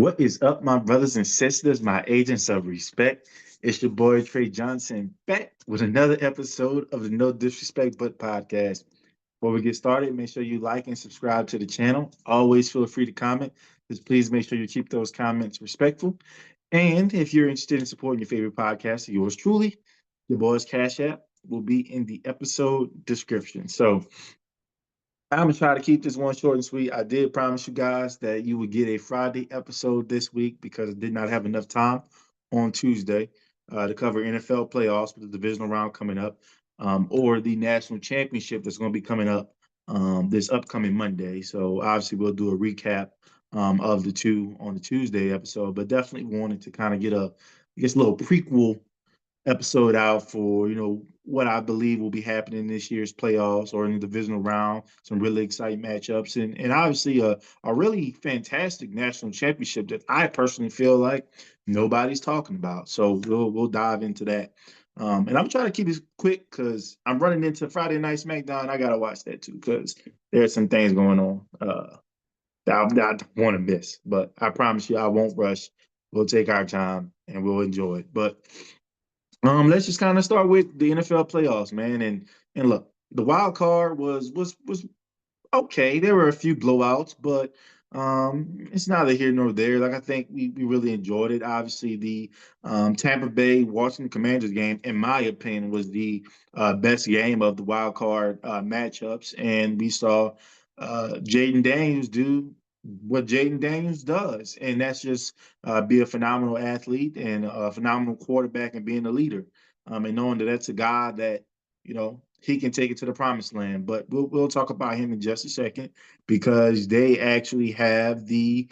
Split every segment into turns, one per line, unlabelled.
What is up, my brothers and sisters, my agents of respect? It's your boy TreJuanJohnson back with another episode of the No Disrespect But podcast. Before we get started, make sure you like and subscribe to the channel. Always feel free to comment. Just please make sure you keep those comments respectful. And if you're interested in supporting your favorite podcast, yours truly, your boy's Cash App will be in the episode description. So I'm gonna try to keep this one short and sweet. I did promise you guys that you would get a Friday episode this week because I did not have enough time on Tuesday to cover NFL playoffs with the divisional round coming up, or the national championship that's going to be coming up this upcoming Monday. So obviously we'll do a recap of the two on the Tuesday episode, but definitely wanted to kind of get I guess, a little prequel episode out for what I believe will be happening this year's playoffs or in the divisional round. Some really exciting matchups and obviously a really fantastic national championship that I personally feel like nobody's talking about. So we'll dive into that. And I'm trying to keep it quick because I'm running into Friday Night SmackDown. I gotta watch that too because there's some things going on that I don't want to miss. But I promise you, I won't rush. We'll take our time and we'll enjoy it. But let's just kind of start with the NFL playoffs, man. And look, the wild card was okay. There were a few blowouts, but it's neither here nor there. Like I think we really enjoyed it. Obviously, the Tampa Bay Washington Commanders game, in my opinion, was the best game of the wild card matchups, and we saw Jaden Daniels do what Jaden Daniels does, and that's just be a phenomenal athlete and a phenomenal quarterback and being a leader. And knowing that that's a guy that he can take it to the promised land. But we'll talk about him in just a second because they actually have the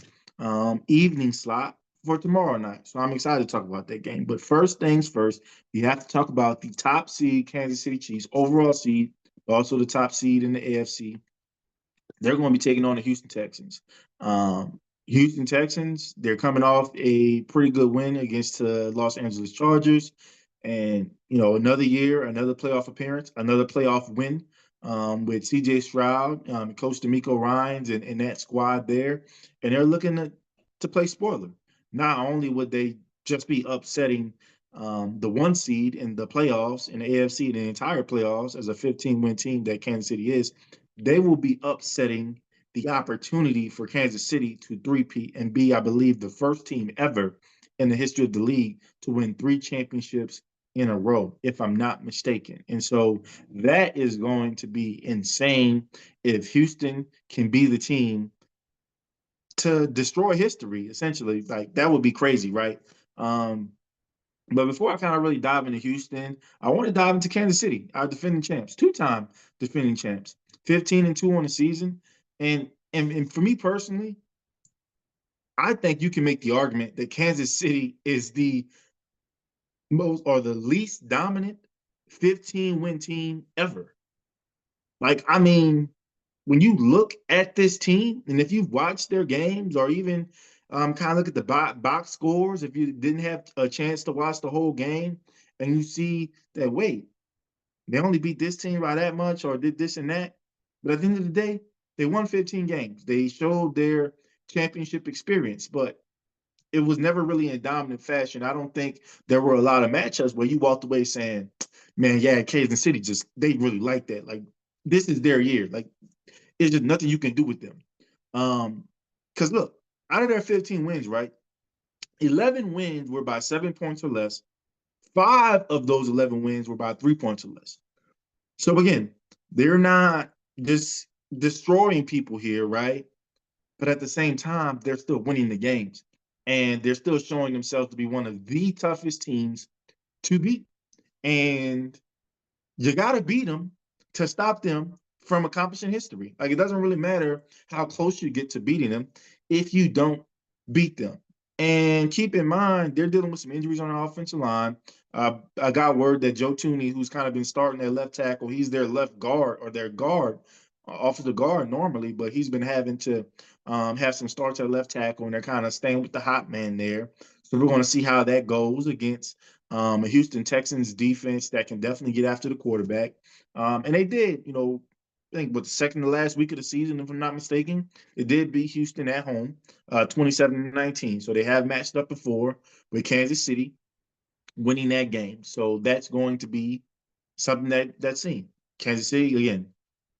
evening slot for tomorrow night. So I'm excited to talk about that game. But first things first, you have to talk about the top seed Kansas City Chiefs, overall seed, also the top seed in the AFC. They're going to be taking on the Houston Texans. Houston Texans, they're coming off a pretty good win against the Los Angeles Chargers. And, another year, another playoff appearance, another playoff win with CJ Stroud, Coach D'Amico Ryans, and that squad there. And they're looking to play spoiler. Not only would they just be upsetting the one seed in the playoffs, in the AFC, the entire playoffs, as a 15-win team that Kansas City is, they will be upsetting the opportunity for Kansas City to three-peat and be, I believe, the first team ever in the history of the league to win 3 championships in a row, if I'm not mistaken. And so that is going to be insane if Houston can be the team to destroy history, essentially. Like, that would be crazy, right? But before I kind of really dive into Houston, I want to dive into Kansas City, our defending champs, two-time defending champs, 15-2 on the season. And for me personally, I think you can make the argument that Kansas City is the most or the least dominant 15-win team ever. Like, I mean, when you look at this team, and if you've watched their games or even kind of look at the box scores, if you didn't have a chance to watch the whole game, and you see that, wait, they only beat this team by that much or did this and that. But at the end of the day, they won 15 games. They showed their championship experience, but it was never really in dominant fashion. I don't think there were a lot of matchups where you walked away saying, man, yeah, Kansas City they really like that. Like, this is their year. Like, it's just nothing you can do with them. Because look, out of their 15 wins, right, 11 wins were by 7 points or less. 5 of those 11 wins were by 3 points or less. So again, they're not just destroying people here, right? But at the same time, they're still winning the games. And they're still showing themselves to be one of the toughest teams to beat. And you got to beat them to stop them from accomplishing history. Like, it doesn't really matter how close you get to beating them if you don't beat them. And keep in mind, they're dealing with some injuries on the offensive line. I got word that Joe Tooney, who's kind of been starting their left tackle, he's their left guard or their guard, offensive guard normally, but he's been having to have some starts at left tackle, and they're kind of staying with the hot man there. So we're going to see how that goes against a Houston Texans defense that can definitely get after the quarterback. And they did, think what the second to last week of the season, if I'm not mistaken. They did beat Houston at home, 27-19. So they have matched up before with Kansas City winning that game. So that's going to be something that's seen. Kansas City again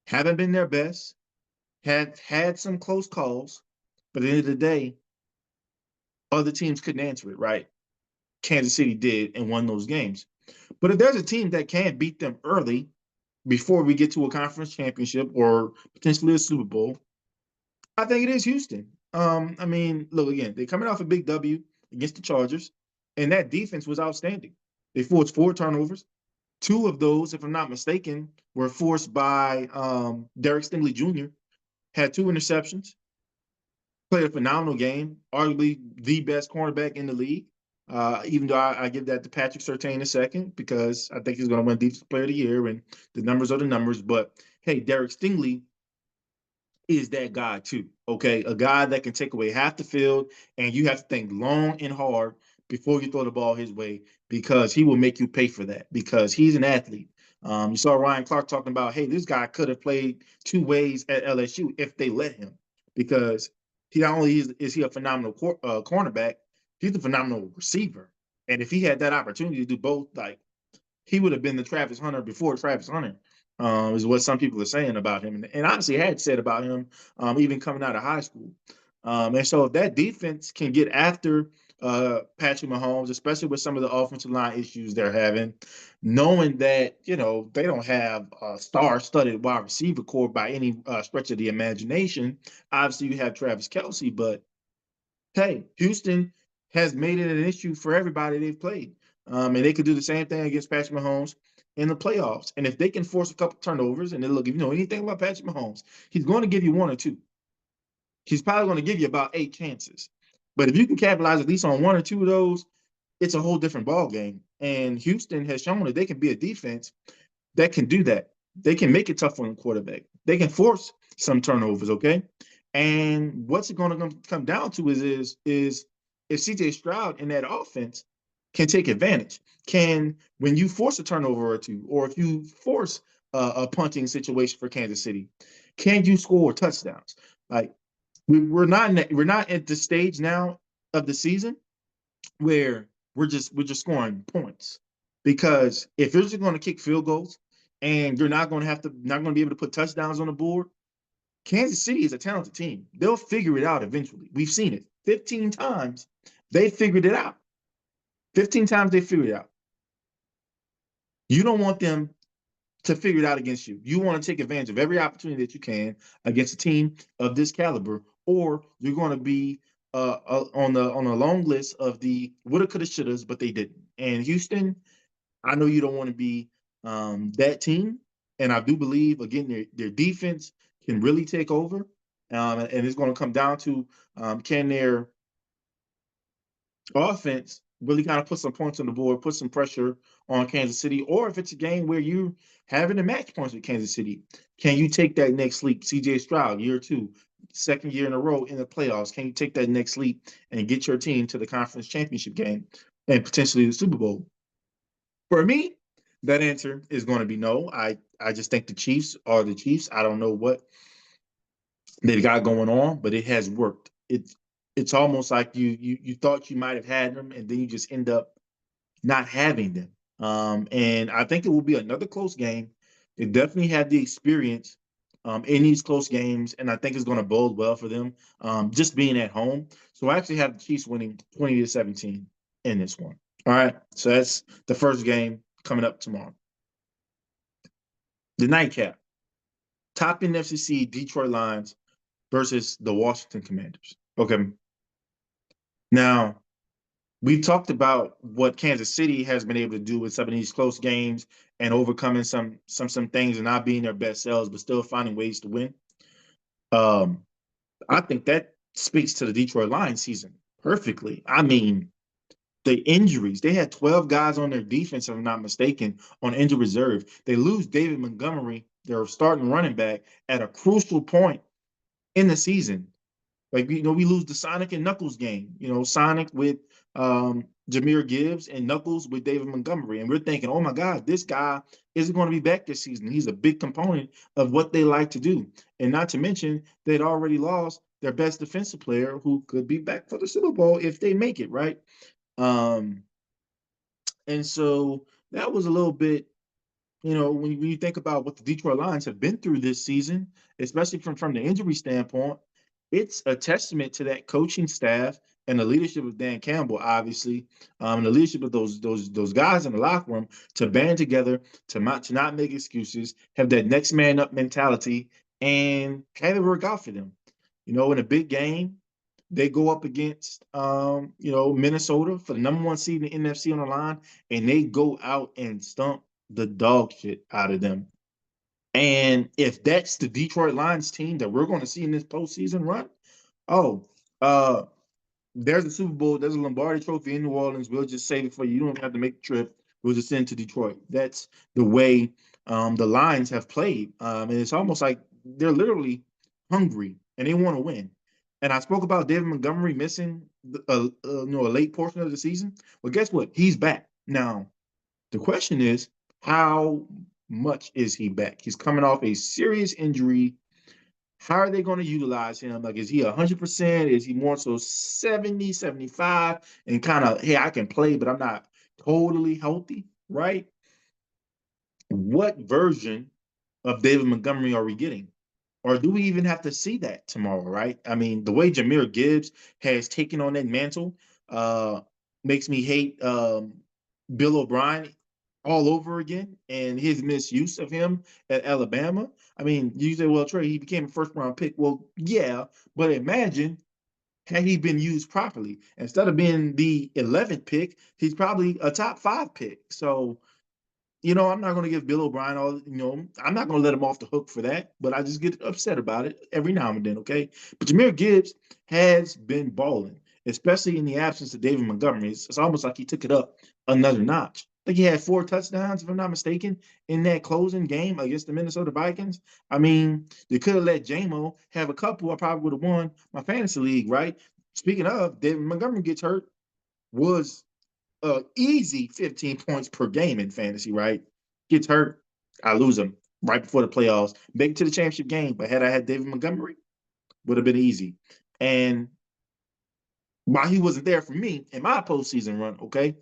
haven't been their best, had some close calls, but at the end of the day, other teams couldn't answer it right. Kansas City did and won those games. But if there's a team that can beat them early before we get to a conference championship or potentially a Super Bowl, I think it is Houston. I mean, look again, they're coming off a big W against the Chargers, and that defense was outstanding. They forced 4 turnovers. Two of those, if I'm not mistaken, were forced by Derek Stingley Jr. Had 2 interceptions. Played a phenomenal game, arguably the best cornerback in the league. Even though I give that to Patrick Surtain a second because I think he's going to win Defensive Player of the Year, and the numbers are the numbers. But hey, Derek Stingley is that guy too. Okay, a guy that can take away half the field, and you have to think long and hard before you throw the ball his way because he will make you pay for that because he's an athlete. You saw Ryan Clark talking about, hey, this guy could have played 2 ways at LSU if they let him because he not only is he a phenomenal cornerback, he's a phenomenal receiver. And if he had that opportunity to do both, like he would have been the Travis Hunter before Travis Hunter, is what some people are saying about him. And honestly, had said about him even coming out of high school. And so if that defense can get after Patrick Mahomes, especially with some of the offensive line issues they're having, knowing that, they don't have a star-studded wide receiver core by any stretch of the imagination. Obviously, you have Travis Kelce, but hey, Houston has made it an issue for everybody they've played. And they could do the same thing against Patrick Mahomes in the playoffs. And if they can force a couple turnovers, and then look, if you know anything about Patrick Mahomes, he's going to give you 1 or 2. He's probably going to give you about 8 chances. But if you can capitalize at least on 1 or 2 of those, it's a whole different ball game. And Houston has shown that they can be a defense that can do that. They can make it tough on the quarterback. They can force some turnovers, okay? And what's it going to come down to is if CJ Stroud in that offense can take advantage. When you force a turnover or 2, or if you force a punting situation for Kansas City, can you score touchdowns? Like we're not at the stage now of the season where we're just scoring points. Because if you're just going to kick field goals and you're not going to be able to put touchdowns on the board, Kansas City is a talented team. They'll figure it out eventually. We've seen it 15 times. They figured it out. 15 times they figured it out. You don't want them to figure it out against you. You want to take advantage of every opportunity that you can against a team of this caliber, or you're going to be on a long list of the woulda, coulda, shouldas, but they didn't. And Houston, I know you don't want to be that team, and I do believe again their defense can really take over, and it's going to come down to can their offense really kind of put some points on the board, put some pressure on Kansas City, or if it's a game where you're having to match points with Kansas City, can you take that next leap? CJ Stroud, year 2, second year in a row in the playoffs, can you take that next leap and get your team to the conference championship game and potentially the Super Bowl? For me, that answer is going to be no. I just think the Chiefs are the Chiefs. I don't know what they've got going on, but it has worked. It's almost like you thought you might have had them, and then you just end up not having them. And I think it will be another close game. They definitely have the experience in these close games, and I think it's going to bode well for them just being at home. So I actually have the Chiefs winning 20-17 in this one. All right, so that's the first game coming up tomorrow. The nightcap, top NFC Detroit Lions versus the Washington Commanders. Okay. Now, we've talked about what Kansas City has been able to do with some of these close games and overcoming some things and not being their best selves, but still finding ways to win. I think that speaks to the Detroit Lions season perfectly. I mean, the injuries. They had 12 guys on their defense, if I'm not mistaken, on injured reserve. They lose David Montgomery, their starting running back, at a crucial point in the season. Like, we lose the Sonic and Knuckles game. Sonic with Jahmyr Gibbs and Knuckles with David Montgomery. And we're thinking, oh my God, this guy isn't going to be back this season. He's a big component of what they like to do. And not to mention, they'd already lost their best defensive player who could be back for the Super Bowl if they make it, right? Um, and so that was a little bit, when you think about what the Detroit Lions have been through this season, especially from the injury standpoint, it's a testament to that coaching staff and the leadership of Dan Campbell, obviously, and the leadership of those guys in the locker room to band together, to not make excuses, have that next man up mentality, and have it work out for them. In a big game, they go up against Minnesota for the number one seed in the NFC on the line, and they go out and stump the dog shit out of them. And if that's the Detroit Lions team that we're going to see in this postseason run, oh, uh, there's a Super Bowl, there's a Lombardi Trophy in New Orleans. We'll just save it for you. You don't have to make the trip. We'll just send it to Detroit. That's the way the Lions have played, and it's almost like they're literally hungry and they want to win. And I spoke about David Montgomery missing a late portion of the season. Well, guess what? He's back now. The question is, how much is he back? He's coming off a serious injury. How are they going to utilize him? Like, is he 100%? Is he more so 70, 75? And kind of, hey, I can play, but I'm not totally healthy, right? What version of David Montgomery are we getting? Or do we even have to see that tomorrow, right? I mean, the way Jahmyr Gibbs has taken on that mantle uh, makes me hate Bill O'Brien all over again and his misuse of him at Alabama. I mean, you say, well, Trey, he became a first round pick. Well, yeah, but imagine had he been used properly. Instead of being the 11th pick, he's probably a top 5 pick. So, I'm not going to give Bill O'Brien I'm not going to let him off the hook for that, but I just get upset about it every now and then, okay? But Jahmyr Gibbs has been balling, especially in the absence of David Montgomery. It's almost like he took it up another notch. I think he had 4 touchdowns, if I'm not mistaken, in that closing game against the Minnesota Vikings. I mean, they could have let JMO have a couple. I probably would have won my fantasy league, right? Speaking of, David Montgomery gets hurt, was easy 15 points per game in fantasy, right? Gets hurt, I lose him right before the playoffs. Make it to the championship game, but had I had David Montgomery, would have been easy. And while he wasn't there for me in my postseason run, okay,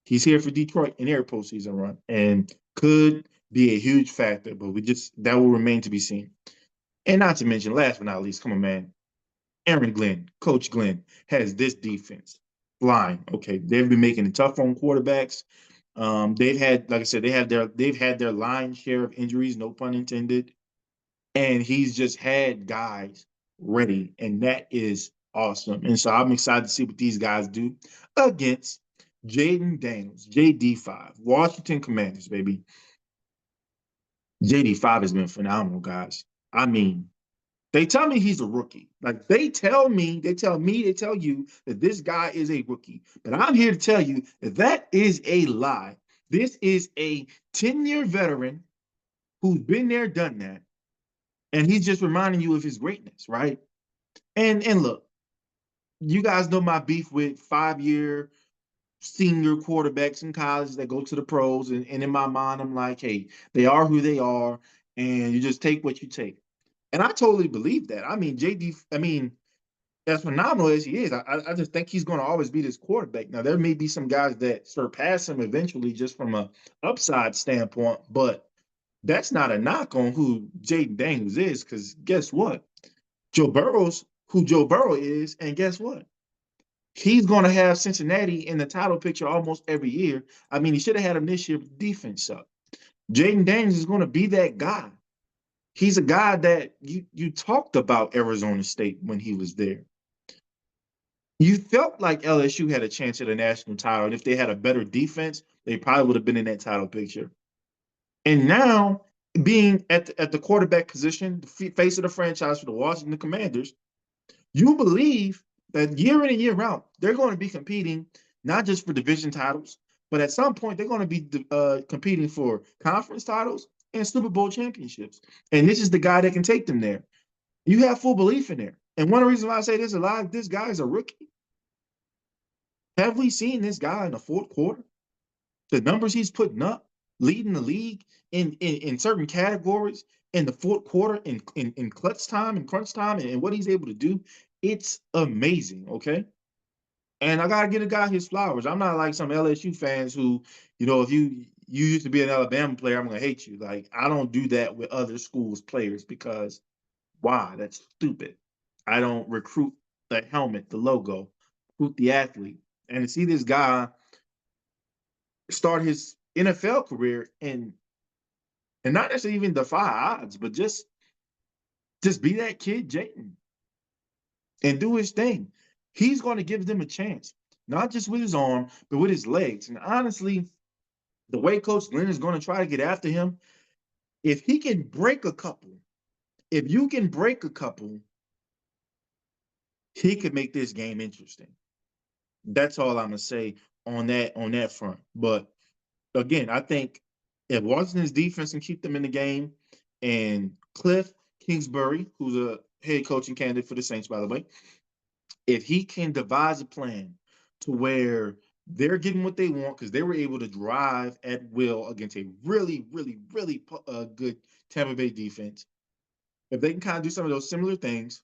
he's here for Detroit in their postseason run and could be a huge factor, but that will remain to be seen. And not to mention, last but not least, come on, man, Aaron Glenn, Coach Glenn, has this defense flying. Okay, they've been making it tough on quarterbacks. They've had, like I said, they've had their lion's share of injuries, no pun intended, and he's just had guys ready, and that is awesome. And so I'm excited to see what these guys do against Jaden Daniels, JD5, Washington Commanders, baby. JD5 has been phenomenal, guys. I mean, they tell me he's a rookie. Like they tell you that this guy is a rookie. But I'm here to tell you that that is a lie. This is a 10-year veteran who's been there, done that. And he's just reminding you of his greatness, right? And look, you guys know my beef with 5-year senior quarterbacks in college that go to the pros. And in my mind, I'm like, hey, they are who they are, and you just take what you take. And I totally believe that. I mean, as phenomenal as he is, I just think he's going to always be this quarterback. Now, there may be some guys that surpass him eventually just from a upside standpoint, but that's not a knock on who Jaden Daniels is, because guess what? Joe Burrow's who Joe Burrow is, and guess what? He's going to have Cincinnati in the title picture almost every year. I mean, he should have had him this year, but defense up. Jaden Daniels is going to be that guy. He's a guy that you talked about Arizona State when he was there. You felt like LSU had a chance at a national title, and if they had a better defense, they probably would have been in that title picture. And now, being at the quarterback position, the face of the franchise for the Washington Commanders, you believe that year in and year out, they're going to be competing not just for division titles, but at some point they're going to be competing for conference titles and Super Bowl championships. And this is the guy that can take them there. You have full belief in there. And one of the reasons why I say this a lot, this guy is a rookie. Have we seen this guy in the fourth quarter? The numbers he's putting up, leading the league in certain categories in the fourth quarter, in clutch time and crunch time, and what he's able to do, it's amazing. Okay. And I gotta give a guy his flowers. I'm not like some LSU fans who, if you used to be an Alabama player, I'm gonna hate you. Like, I don't do that with other schools' players because why? That's stupid. I don't recruit the helmet, the logo, recruit the athlete. And to see this guy start his NFL career and not necessarily even defy odds, but just be that kid, Jayden, and do his thing. He's going to give them a chance, not just with his arm, but with his legs. And honestly, the way Coach Lynn is going to try to get after him, if he can break a couple, if you can break a couple, he could make this game interesting. That's all I'm gonna say on that front. But again, I think if Washington's defense can keep them in the game, and Cliff Kingsbury, who's a head coaching candidate for the Saints, by the way, if he can devise a plan to where they're getting what they want because they were able to drive at will against a really, really, really good Tampa Bay defense. If they can kind of do some of those similar things,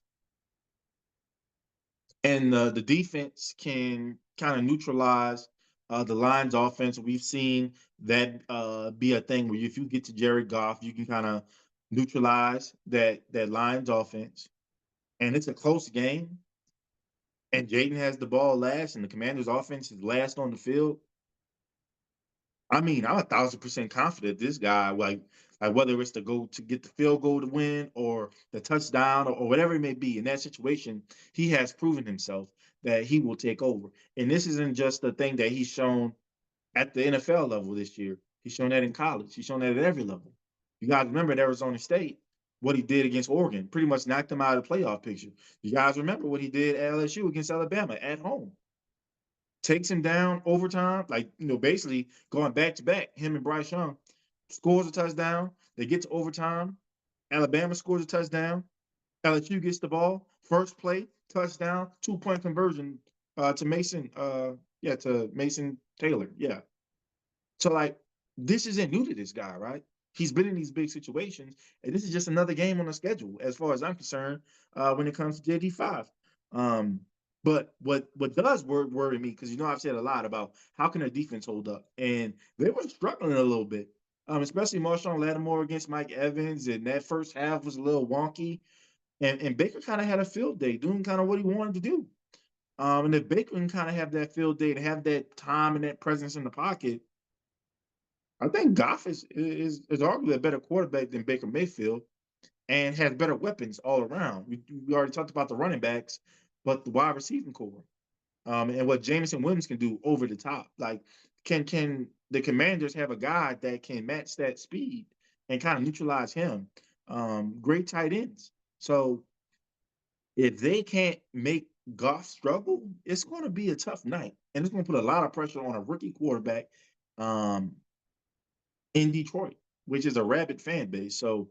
and the defense can kind of neutralize the Lions' offense, we've seen that be a thing where if you get to Jared Goff, you can kind of neutralize that Lions' offense, and it's a close game and Jayden has the ball last, and the Commanders' offense is last on the field. I mean, I'm 1,000% confident this guy, like whether it's to go to get the field goal to win or the touchdown or whatever it may be, in that situation, he has proven himself that he will take over. And this isn't just the thing that he's shown at the NFL level this year. He's shown that in college. He's shown that at every level. You guys remember at Arizona State what he did against Oregon, pretty much knocked them out of the playoff picture. You guys remember what he did at LSU against Alabama at home. Takes him down overtime, like, basically going back to back, him and Bryce Young, scores a touchdown. They get to overtime. Alabama scores a touchdown. LSU gets the ball. First play, touchdown, 2-point conversion to Mason. To Mason Taylor. Yeah. So, like, this isn't new to this guy, right? He's been in these big situations, and this is just another game on the schedule, as far as I'm concerned, when it comes to JD5. Um, but what does worry me, because I've said a lot about how can their defense hold up, and they were struggling a little bit, especially Marshawn Lattimore against Mike Evans, and that first half was a little wonky, and Baker kind of had a field day doing kind of what he wanted to do. And if Baker can kind of have that field day to have that time and that presence in the pocket, I think Goff is arguably a better quarterback than Baker Mayfield and has better weapons all around. We already talked about the running backs, but the wide receiving core, and what Jameson Williams can do over the top. Like, can the Commanders have a guy that can match that speed and kind of neutralize him? Great tight ends. So if they can't make Goff struggle, it's going to be a tough night, and it's going to put a lot of pressure on a rookie quarterback. Um, in Detroit, which is a rabid fan base. So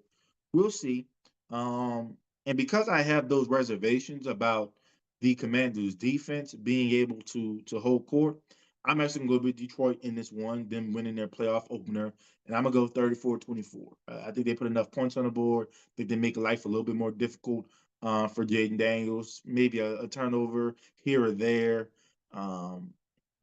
we'll see. And because I have those reservations about the Commanders' defense being able to hold court, I'm actually going to go with Detroit in this one, them winning their playoff opener. And I'm going to go 34-24. I think they put enough points on the board. I think they make life a little bit more difficult for Jaden Daniels. Maybe a turnover here or there. Um,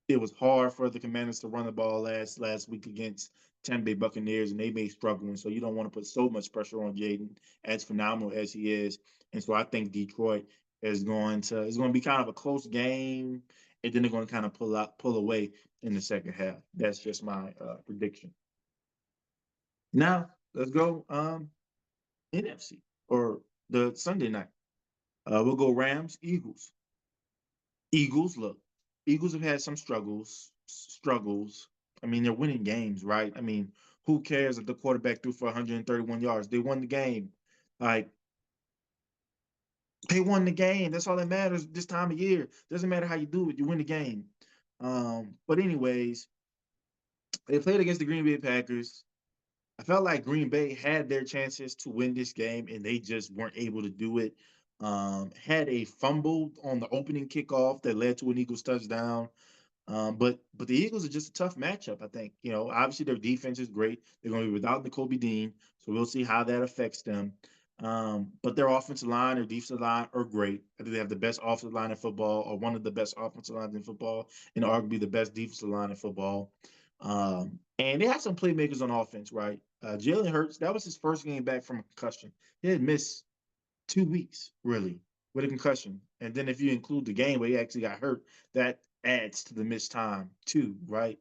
it was hard for the Commanders to run the ball last week against Tampa Bay Buccaneers, and they may struggle. And so you don't want to put so much pressure on Jaden, as phenomenal as he is. And so I think Detroit is going to be kind of a close game, and then they're going to kind of pull away in the second half. That's just my prediction. Now let's go NFC or the Sunday night. We'll go Rams, Eagles. Eagles, look, Eagles have had some struggles. I mean, they're winning games, right? I mean, who cares if the quarterback threw for 131 yards? They won the game. Like, they won the game. That's all that matters this time of year. Doesn't matter how you do it, you win the game. But anyways, they played against the Green Bay Packers. I felt like Green Bay had their chances to win this game, and they just weren't able to do it. Had a fumble on the opening kickoff that led to an Eagles touchdown. But the Eagles are just a tough matchup, I think. Obviously their defense is great. They're going to be without N'Kobe Dean, so we'll see how that affects them. But their offensive line, their defensive line are great. I think they have the best offensive line in football, or one of the best offensive lines in football, and arguably the best defensive line in football. And they have some playmakers on offense, right? Jalen Hurts, that was his first game back from a concussion. He had missed 2 weeks, really, with a concussion. And then if you include the game where he actually got hurt, that adds to the missed time too, right?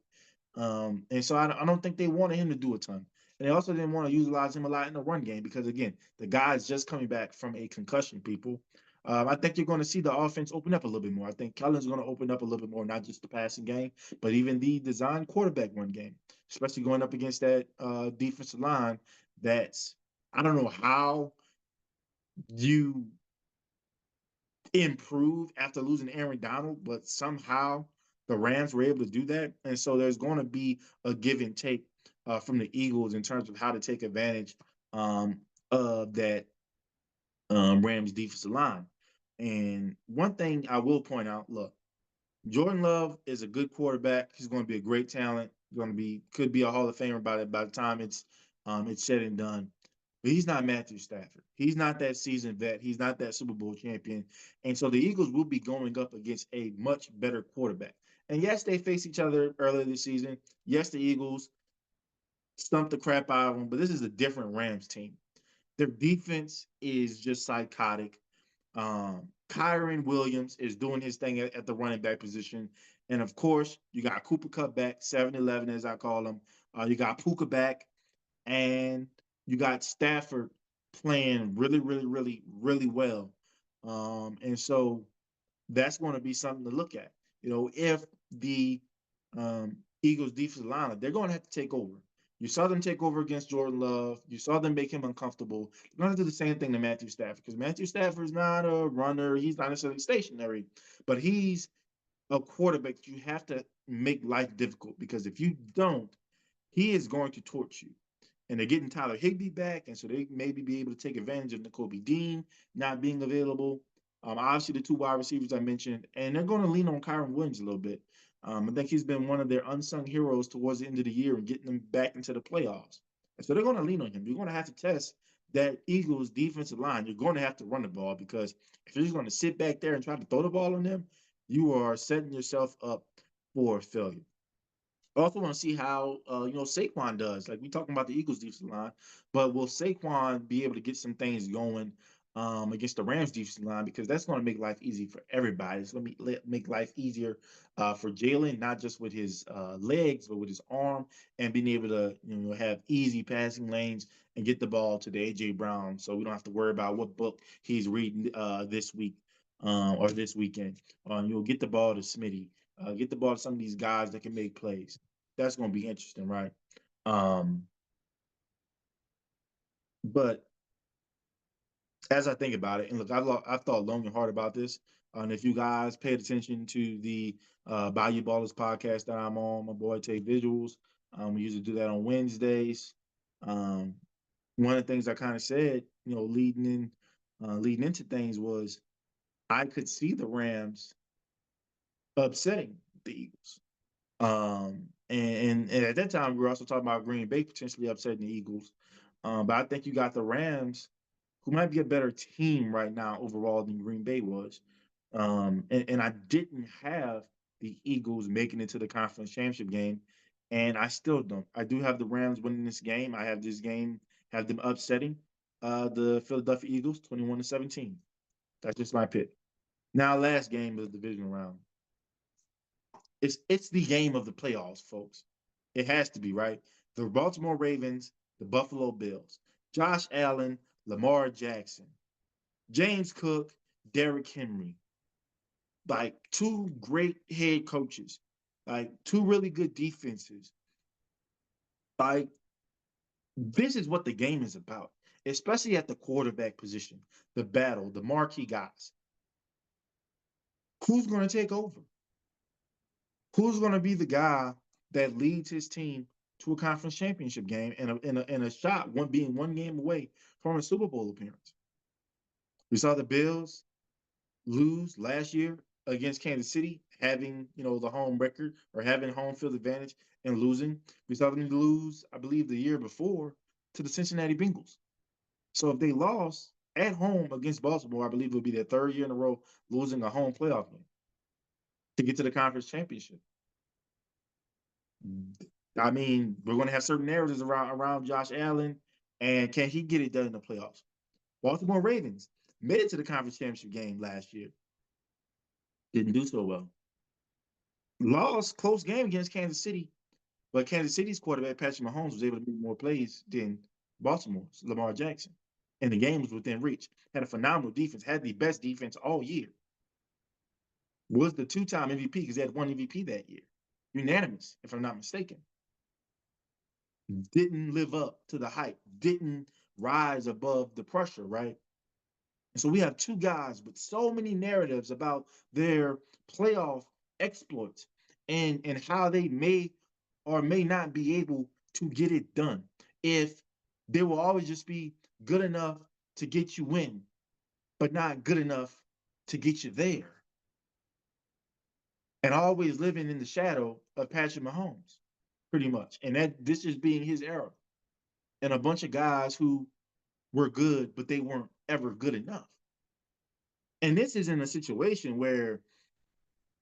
And so I don't think they wanted him to do a ton. And they also didn't want to utilize him a lot in the run game because, again, the guy's just coming back from a concussion, people. I think you're going to see the offense open up a little bit more. I think Kellen's going to open up a little bit more, not just the passing game, but even the design quarterback run game, especially going up against that defensive line. That's, I don't know how you improve after losing Aaron Donald, but somehow the Rams were able to do that. And so there's going to be a give and take from the Eagles in terms of how to take advantage of that Rams defensive line. And one thing I will point out, look, Jordan Love is a good quarterback. He's going to be a great talent. Could be a Hall of Famer by the time it's said and done. But he's not Matthew Stafford. He's not that seasoned vet. He's not that Super Bowl champion. And so the Eagles will be going up against a much better quarterback. And yes, they faced each other earlier this season. Yes, the Eagles stumped the crap out of them, but this is a different Rams team. Their defense is just psychotic. Kyron Williams is doing his thing at the running back position. And of course, you got Cooper Kupp back, 7-11, as I call him. You got Puka back, and you got Stafford playing really, really, really, really well. And so that's going to be something to look at. If the Eagles defensive line, they're going to have to take over. You saw them take over against Jordan Love. You saw them make him uncomfortable. They're going to do the same thing to Matthew Stafford because Matthew Stafford's not a runner. He's not necessarily stationary, but he's a quarterback you have to make life difficult because if you don't, he is going to torch you. And they're getting Tyler Higbee back, and so they maybe be able to take advantage of N'Kobe Dean not being available. Obviously, the two wide receivers I mentioned, and they're going to lean on Kyron Williams a little bit. I think he's been one of their unsung heroes towards the end of the year and getting them back into the playoffs. And so they're going to lean on him. You're going to have to test that Eagles defensive line. You're going to have to run the ball because if you're just going to sit back there and try to throw the ball on them, you are setting yourself up for failure. I also want to see how Saquon does. Like we talking about the Eagles defensive line, but will Saquon be able to get some things going against the Rams defensive line because that's going to make life easy for everybody. It's going to make life easier for Jalen, not just with his legs, but with his arm and being able to have easy passing lanes and get the ball to the AJ Brown, so we don't have to worry about what book he's reading this week or this weekend. You'll get the ball to Smitty. Get the ball to some of these guys that can make plays. That's going to be interesting, right? Um, but as I think about it, and look, I've thought long and hard about this. And if you guys paid attention to the Bayou Ballers podcast that I'm on, my boy Take Visuals, we usually do that on Wednesdays. Um, One of the things I kind of said, leading into things was I could see the Rams upsetting the Eagles. And at that time, we were also talking about Green Bay potentially upsetting the Eagles. But I think you got the Rams, who might be a better team right now overall than Green Bay was. And I didn't have the Eagles making it to the conference championship game, and I still don't. I do have the Rams winning this game. I have this game, have them upsetting the Philadelphia Eagles 21-17. That's just my pick. Now, last game of the divisional round. It's the game of the playoffs, folks. It has to be, right? The Baltimore Ravens, the Buffalo Bills, Josh Allen, Lamar Jackson, James Cook, Derrick Henry. Like two great head coaches, like two really good defenses. Like this is what the game is about, especially at the quarterback position, the battle, the marquee guys. Who's going to take over? Who's going to be the guy that leads his team to a conference championship game and a shot being one game away from a Super Bowl appearance? We saw the Bills lose last year against Kansas City, having the home record or having home field advantage and losing. We saw them lose, I believe, the year before to the Cincinnati Bengals. So if they lost at home against Baltimore, I believe it would be their third year in a row losing a home playoff game to get to the conference championship. I mean, we're going to have certain narratives around Josh Allen, and can he get it done in the playoffs? Baltimore Ravens made it to the conference championship game last year, didn't do so well. Lost close game against Kansas City, but Kansas City's quarterback Patrick Mahomes was able to make more plays than Baltimore's Lamar Jackson, and the game was within reach. Had a phenomenal defense, had the best defense all year. Was the two-time MVP because they had one MVP that year, unanimous, if I'm not mistaken. Didn't live up to the hype, didn't rise above the pressure, right? And so we have two guys with so many narratives about their playoff exploits and how they may or may not be able to get it done. If they will always just be good enough to get you in, but not good enough to get you there. And always living in the shadow of Patrick Mahomes, pretty much. And that this is being his era. And a bunch of guys who were good, but they weren't ever good enough. And this is in a situation where,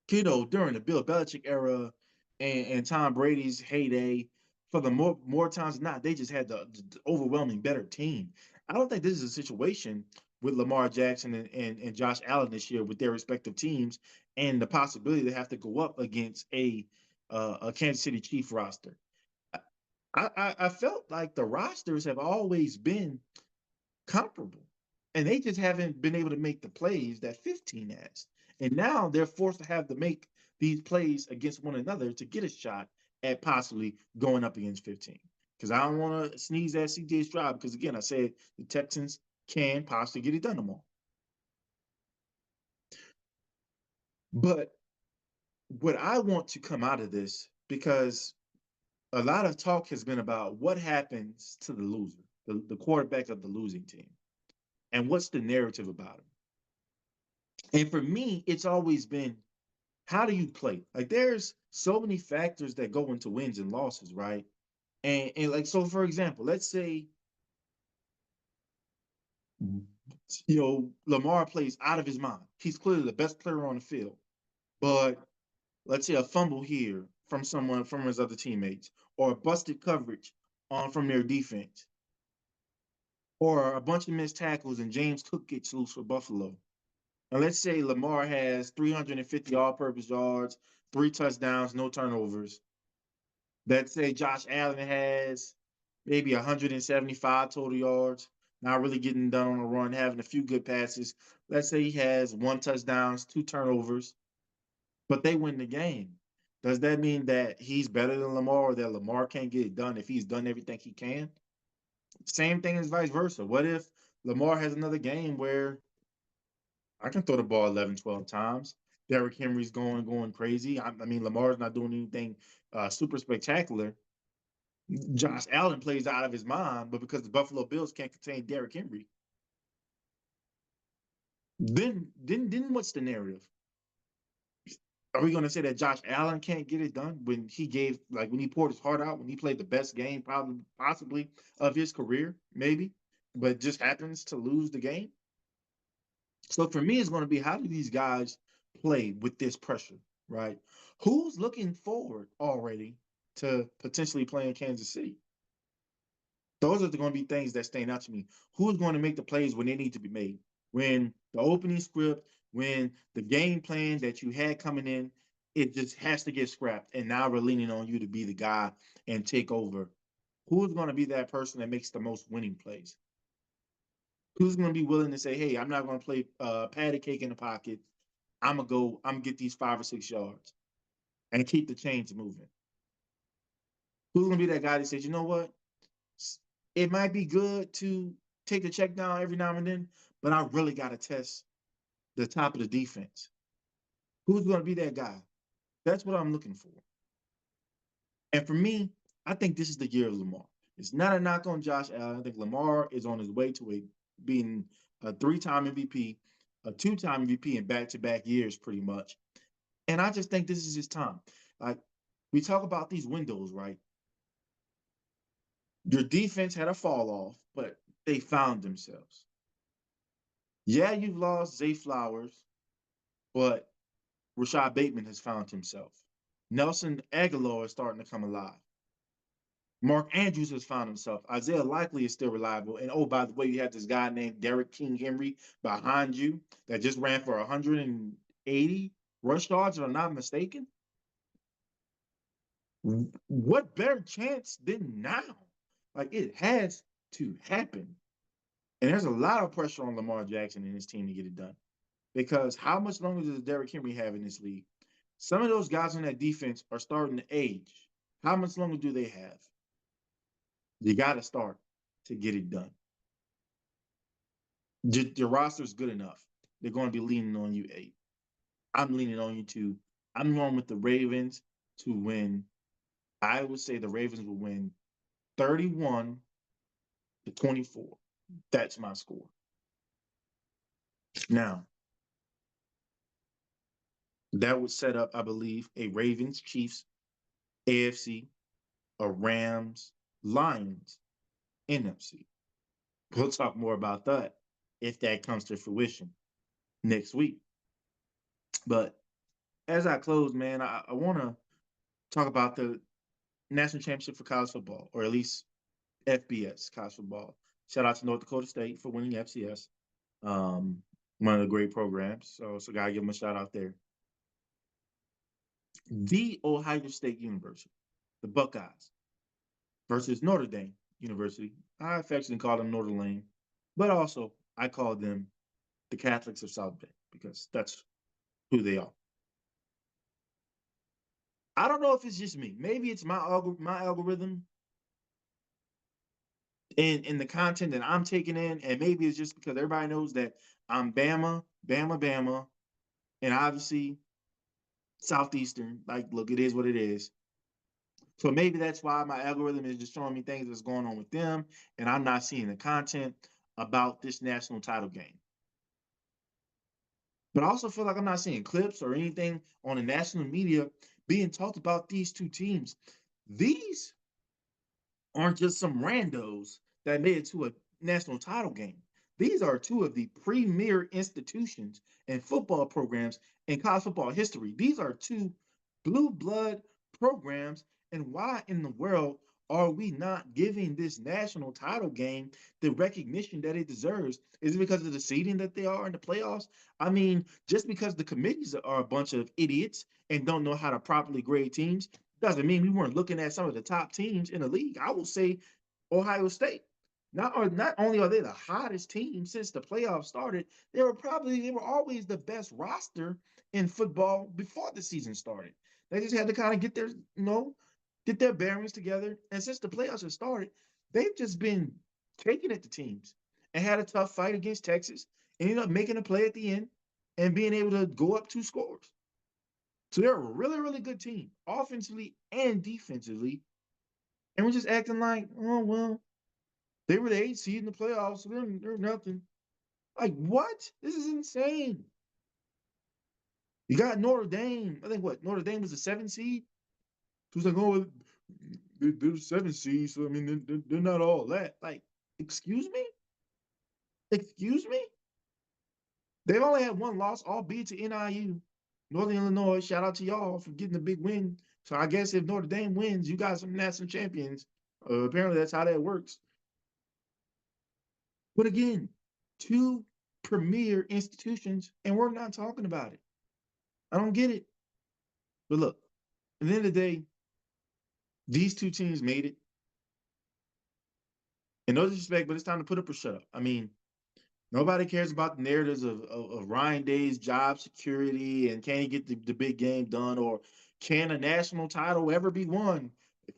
during the Bill Belichick era and Tom Brady's heyday, for the more times than not, they just had the overwhelming better team. I don't think this is a situation with Lamar Jackson and Josh Allen this year with their respective teams and the possibility to have to go up against a Kansas City Chiefs roster. I felt like the rosters have always been comparable. And they just haven't been able to make the plays that 15 has. And now they're forced to have to make these plays against one another to get a shot at possibly going up against 15. Because I don't want to sneeze at CJ Stroud because, again, I said the Texans can possibly get it done tomorrow. But what I want to come out of this, because a lot of talk has been about what happens to the loser, the quarterback of the losing team, and what's the narrative about him. And for me, it's always been, how do you play? Like, there's so many factors that go into wins and losses, right? And like, so for example, let's say, Lamar plays out of his mind. He's clearly the best player on the field. But let's say a fumble here from someone from his other teammates, or a busted coverage from their defense, or a bunch of missed tackles and James Cook gets loose for Buffalo. And let's say Lamar has 350 all-purpose yards, 3 touchdowns, no turnovers. Let's say Josh Allen has maybe 175 total yards, not really getting done on a run, having a few good passes. Let's say he has 1 touchdown, 2 turnovers, but they win the game. Does that mean that he's better than Lamar or that Lamar can't get it done if he's done everything he can? Same thing as vice versa. What if Lamar has another game where I can throw the ball 11, 12 times. Derrick Henry's going crazy. I mean, Lamar's not doing anything super spectacular. Josh Allen plays out of his mind, but because the Buffalo Bills can't contain Derrick Henry, then what's the narrative? Are we going to say that Josh Allen can't get it done when when he poured his heart out, when he played the best game possibly of his career, maybe, but just happens to lose the game? So for me, it's going to be, how do these guys play with this pressure, right? Who's looking forward already to potentially playing Kansas City? Those are going to be things that stand out to me. Who's going to make the plays when they need to be made? When the opening script, when the game plan that you had coming in, it just has to get scrapped. And now we're leaning on you to be the guy and take over. Who's going to be that person that makes the most winning plays? Who's going to be willing to say, hey, I'm not going to play patty cake in the pocket. I'm going to get these 5 or 6 yards and keep the chains moving? Who's going to be that guy that says, you know what? It might be good to take the check down every now and then, but I really got to test the top of the defense. Who's going to be that guy? That's what I'm looking for. And for me, I think this is the year of Lamar. It's not a knock on Josh Allen. I think Lamar is on his way to being a 3-time MVP. a two-time MVP in back-to-back years, pretty much. And I just think this is his time. Like, we talk about these windows, right? Your defense had a fall off, but they found themselves. Yeah, you've lost Zay Flowers, but Rashad Bateman has found himself. Nelson Aguilar is starting to come alive. Mark Andrews has found himself. Isaiah Likely is still reliable. And oh, by the way, you have this guy named Derek King Henry behind you that just ran for 180 rush yards, if I'm not mistaken. What better chance than now? Like, it has to happen. And there's a lot of pressure on Lamar Jackson and his team to get it done. Because how much longer does Derrick Henry have in this league? Some of those guys on that defense are starting to age. How much longer do they have? You got to start to get it done. Your roster is good enough. They're going to be leaning on you, 8. I'm leaning on you, 2. I'm going with the Ravens to win. I would say the Ravens will win 31-24. That's my score. Now, that would set up, I believe, a Ravens, Chiefs, AFC, a Rams, Lions, NFC. We'll talk more about that if that comes to fruition next week. But as I close, man, I want to talk about the national championship for college football, or at least FBS college football. Shout out to North Dakota State for winning FCS. One of the great programs. So gotta give them a shout out there. The Ohio State University, the Buckeyes, versus Notre Dame University. I affectionately call them Notre Dame, but also I call them the Catholics of South Bend because that's who they are. I don't know if it's just me. Maybe it's my algorithm and the content that I'm taking in, and maybe it's just because everybody knows that I'm Bama, Bama, Bama, and obviously Southeastern. Like, look, it is what it is. So maybe that's why my algorithm is just showing me things that's going on with them, and I'm not seeing the content about this national title game. But I also feel like I'm not seeing clips or anything on the national media being talked about these two teams. These aren't just some randos that made it to a national title game. These are two of the premier institutions and football programs in college football history. These are two blue blood programs. And why in the world are we not giving this national title game the recognition that it deserves? Is it because of the seeding that they are in the playoffs? I mean, just because the committees are a bunch of idiots and don't know how to properly grade teams doesn't mean we weren't looking at some of the top teams in the league. I will say Ohio State. Not only are they the hottest team since the playoffs started, they were always the best roster in football before the season started. They just had to kind of get their bearings together. And since the playoffs have started, they've just been taking it to teams and had a tough fight against Texas, ended up making a play at the end and being able to go up 2 scores. So they're a really, really good team, offensively and defensively. And we're just acting like, oh, well, they were the 8th seed in the playoffs, so they're nothing. Like, what? This is insane. You got Notre Dame. I think Notre Dame was the 7th seed? So it's like, oh, they're the 7th seed, so I mean, they're not all that. Like, excuse me? Excuse me? They've only had one loss, albeit to NIU. Northern Illinois, shout out to y'all for getting the big win. So I guess if Notre Dame wins, you guys are national champions. Apparently, that's how that works. But again, 2 premier institutions, and we're not talking about it. I don't get it. But look, at the end of the day, these 2 teams made it. And no disrespect, but it's time to put up or shut up. I mean, nobody cares about the narratives of Ryan Day's job security and can he get the big game done, or can a national title ever be won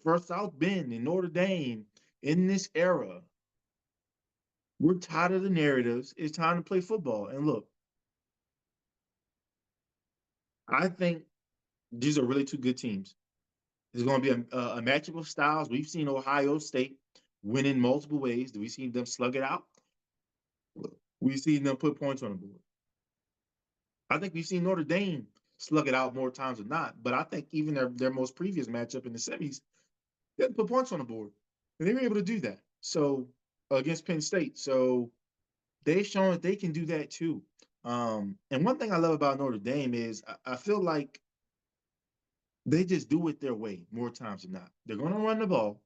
for South Bend and Notre Dame in this era? We're tired of the narratives. It's time to play football. And look, I think these are really 2 good teams. There's going to be a matchup of styles. We've seen Ohio State win in multiple ways. We've seen them slug it out. We've seen them put points on the board. I think we've seen Notre Dame slug it out more times than not, but I think even their most previous matchup in the semis, they had to put points on the board, and they were able to do that. So against Penn State, so they've shown that they can do that too. And one thing I love about Notre Dame is I feel like they just do it their way more times than not. They're going to run the ball.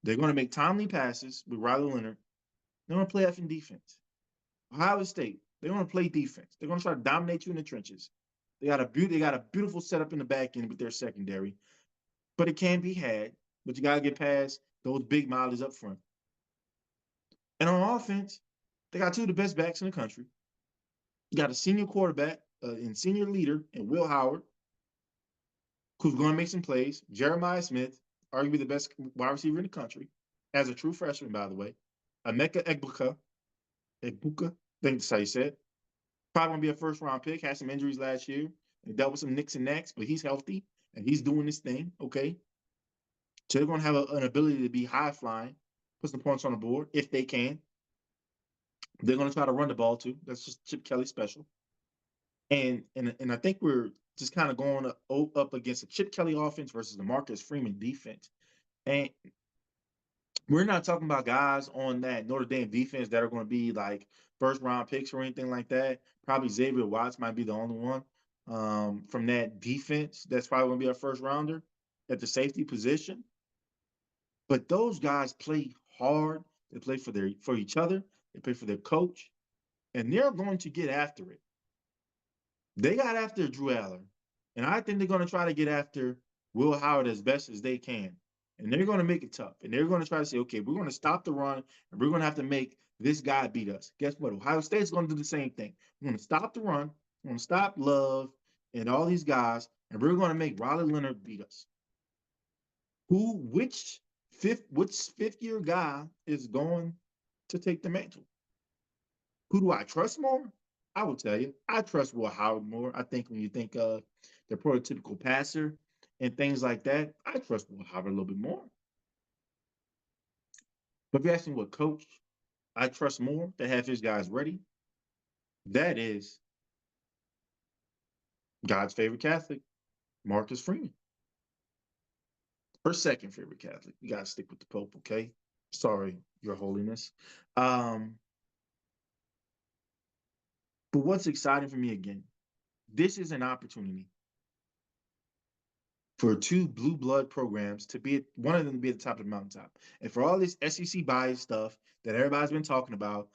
They're going to make timely passes with Riley Leonard. They're going to play effing defense. Ohio State, they're going to play defense. They're going to try to dominate you in the trenches. They got a beautiful setup in the back end with their secondary, but it can be had. But you got to get past those big mileage up front. And on offense, they got two of the best backs in the country. You got a senior quarterback and senior leader in Will Howard, who's going to make some plays. Jeremiah Smith, arguably the best wide receiver in the country, as a true freshman, by the way. Emeka Egbuka, I think that's how you said. Probably going to be a first-round pick. Had some injuries last year. He dealt with some nicks and knacks, but he's healthy, and he's doing this thing, okay? So they're going to have an ability to be high-flying, put some points on the board if they can. They're going to try to run the ball, too. That's just Chip Kelly special. And I think we're just kind of going up against a Chip Kelly offense versus the Marcus Freeman defense. And we're not talking about guys on that Notre Dame defense that are going to be like first round picks or anything like that. Probably Xavier Watts might be the only one from that defense that's probably going to be a first rounder at the safety position. But those guys play hard. They play for each other. They play for their coach, and they're going to get after it. They got after Drew Aller, and I think they're going to try to get after Will Howard as best as they can. And they're going to make it tough. And they're going to try to say, okay, we're going to stop the run, and we're going to have to make this guy beat us. Guess what? Ohio State's going to do the same thing. We're going to stop the run. We're going to stop Love and all these guys, and we're going to make Riley Leonard beat us. Which fifth-year guy is going to take the mantle? Who do I trust more? I will tell you, I trust Will Howard more. I think when you think of the prototypical passer and things like that, I trust Will Howard a little bit more. But if you're asking what coach I trust more to have his guys ready, that is God's favorite Catholic, Marcus Freeman. Her second favorite Catholic. You got to stick with the Pope, okay? Sorry, Your Holiness. But what's exciting for me again, this is an opportunity for two blue blood programs to be one of them to be at the top of the mountaintop. And for all this SEC bias stuff that everybody's been talking about,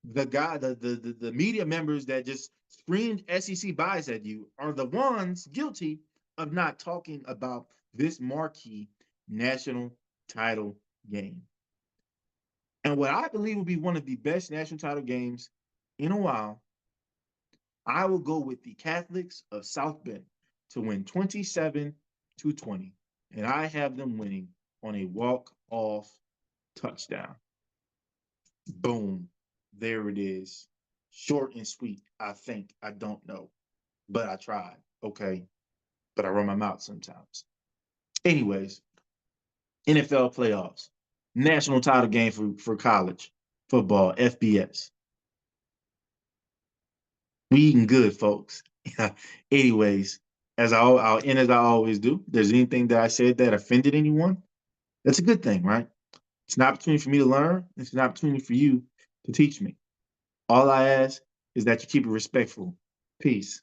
the media members that just screamed SEC bias at you are the ones guilty of not talking about this marquee national title game. And what I believe will be one of the best national title games in a while, I will go with the Catholics of South Bend to win 27-20. And I have them winning on a walk-off touchdown. Boom. There it is. Short and sweet, I think. I don't know. But I tried. Okay. But I run my mouth sometimes. Anyways, NFL playoffs. National title game for college football, FBS. We eating good, folks. Anyways, I'll end as I always do. If there's anything that I said that offended anyone, that's a good thing, right? It's an opportunity for me to learn. It's an opportunity for you to teach me. All I ask is that you keep it respectful. Peace.